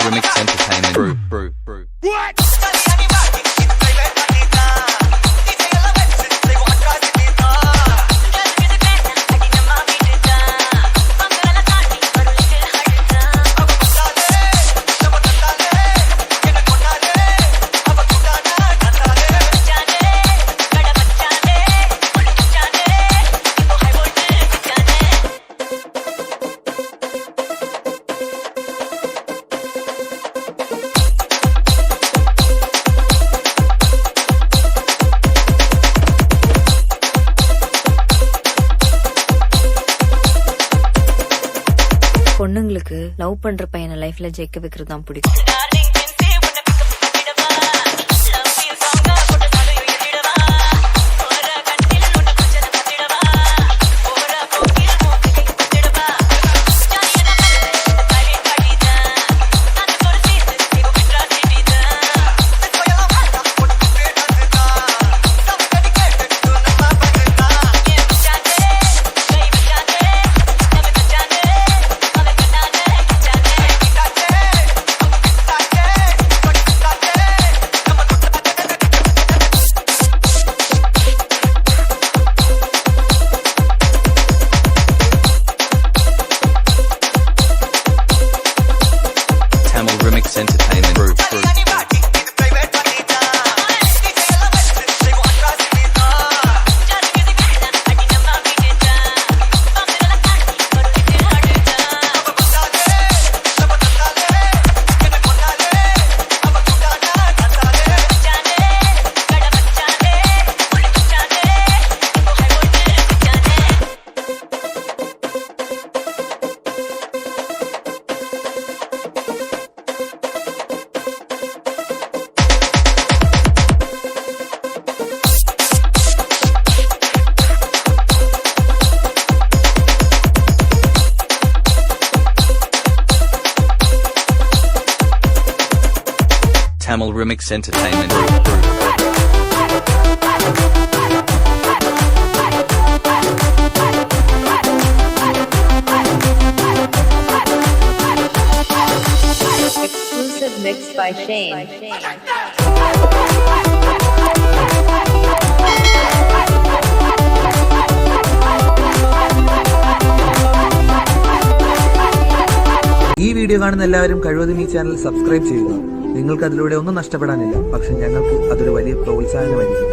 Remix Entertainment Group. What? பொண்ணுங்களுக்கு love பண்ற பையனை லைஃப்ல ஜெயிக்க வைக்கிறது தான் பிடிக்கும். Remix Entertainment Group. Tamil Remix Entertainment Group. Exclusive mix by Shane. ഈ വീഡിയോ കാണുന്ന എല്ലാവരും കഴിവതും ഈ ചാനൽ സബ്സ്ക്രൈബ് ചെയ്യുക. നിങ്ങൾക്ക് അതിലൂടെ ഒന്നും നഷ്ടപ്പെടാനില്ല, പക്ഷെ ഞങ്ങൾക്ക് അതൊരു വലിയ പ്രോത്സാഹനമായിരിക്കും.